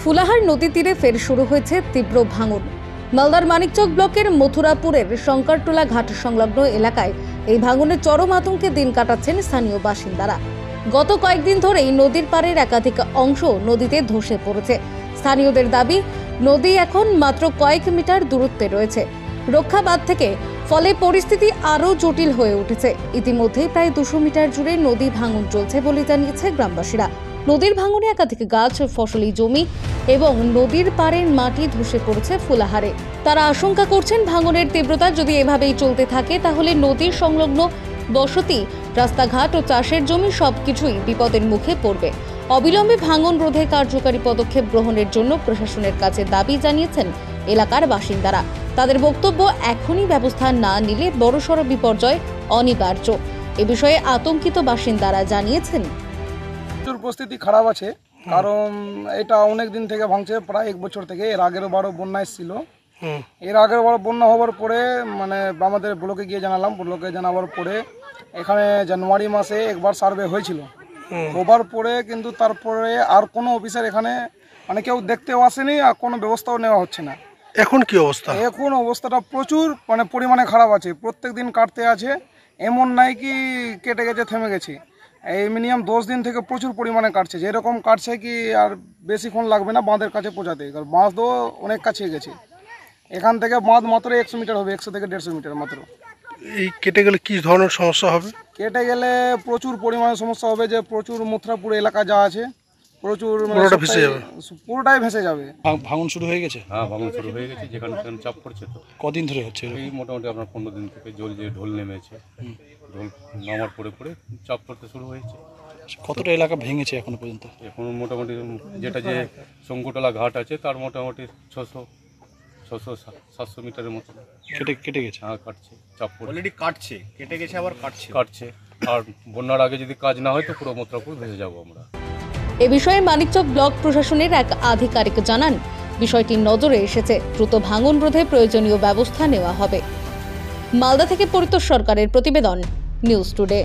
ফুলাহার নদী তীরে ফের শুরু হয়েছে তীব্র ভাঙন। মালদার মানিকচক ব্লকের মথুরাপুরের শঙ্করটোলা ঘাট সংলগ্ন এলাকায় এই ভাঙনের চরম আতঙ্কে দিন কাটাচ্ছেন স্থানীয় বাসিন্দারা। গত কয়েকদিন ধরেই নদীর পাড়ের একাধিক অংশ নদীতে ধসে পড়েছে। স্থানীয়দের দাবি, নদী এখন মাত্র কয়েক মিটার দূরত্বে রয়েছে রক্ষা বাঁধ থেকে, ফলে পরিস্থিতি আরও জটিল হয়ে উঠেছে। ইতিমধ্যেই প্রায় 200 মিটার জুড়ে নদী ভাঙন চলছে বলে জানিয়েছে গ্রামবাসীরা। নদীর ভাঙনে একাধিক গাছ, ফসলি জমি এবং নদীর পাড়ের মাটি ধসে পড়েছে ফুলাহারে। তারা আশঙ্কা করছেন, ভাঙনের তীব্রতা যদি এভাবেই চলতে থাকে তাহলে নদীর সংলগ্ন বসতি, রাস্তাঘাট ও চাষের জমি সবকিছুই বিপদের মুখে পড়বে। অবিলম্বে ভাঙন রোধে কার্যকারী পদক্ষেপ গ্রহণের জন্য প্রশাসনের কাছে দাবি জানিয়েছেন এলাকার বাসিন্দারা। তাদের বক্তব্য, এখনই ব্যবস্থা না নিলে বড়সড় বিপর্যয় অনিবার্য। এ বিষয়ে আতঙ্কিত বাসিন্দারা জানিয়েছেন, পরিস্থিতি খারাপ আছে, কারণ এটা অনেক দিন থেকে ভাঙছে, প্রায় 1 বছর থেকে। এর আগের বারও বন্যা এসেছিল। এর আগের বার বন্যা হওয়ার পরে আমাদের ব্লকে গিয়ে জানালাম, ব্লকে জানাবার পরে এখানে জানুয়ারি মাসে একবার সার্ভে হয়েছিল। হবার পরে কিন্তু তারপরে আর কোনো অফিসার এখানে কেউ দেখতেও আসেনি, আর কোনো ব্যবস্থাও নেওয়া হচ্ছে না। এখন কি অবস্থা? এখন অবস্থাটা প্রচুর পরিমাণে খারাপ আছে। প্রত্যেক দিন কাটতে আছে, এমন নাই কি কেটে গেছে থেমে গেছে। এই মিনিমাম 10 দিন থেকে প্রচুর পরিমাণে কাটছে। যেরকম কাটছে কি আর বেশিক্ষণ লাগবে না বাঁধের কাছে পৌঁছাতে, কারণ বাঁধ তো অনেক কাছে গেছে। এখান থেকে বাঁধ মাত্র 100 মিটার হবে, 100 থেকে 150 মিটার মাত্র। এই কেটে গেলে কি ধরনের সমস্যা হবে? কেটে গেলে প্রচুর পরিমাণে সমস্যা হবে, যে প্রচুর মথুরাপুর এলাকা যা আছে প্রচুর পুরোটাই ভেসে যাবে। ভাঙন শুরু হয়ে গেছে? হ্যাঁ, ভাঙন শুরু হয়ে গেছে, যেখানে চাপ পড়ছে। তো কদিন ধরে হচ্ছে? এই মোটামুটি আপনার 15 দিন থেকে জল যে ঢোল নেমেছে, ঢোল নামার পরে চাপ পড়তে শুরু হয়েছে। কতটা এলাকা ভেঙেছে এখনো পর্যন্ত? এখন মোটামুটি যেটা যে শঙ্করটোলা ঘাট আছে তার মোটামুটি 600-700 মিটারের মতো কেটে গেছে। হ্যাঁ, কাটছে, চাপ পড়ছে, অলরেডি কাটছে, কেটে গেছে, আবার কাটছে। আর বন্যার আগে যদি কাজ না হয় তো পুরো মথুরাপুর ভেসে যাবো আমরা। এ বিষয়ে মানিকচক ব্লক প্রশাসনের এক আধিকারিক জানান, বিষয়টি নজরে এসেছে, দ্রুত ভাঙন রোধে প্রয়োজনীয় ব্যবস্থা নেওয়া হবে। মালদা থেকে পরিতোষ সরকারের প্রতিবেদন, নিউজ টুডে।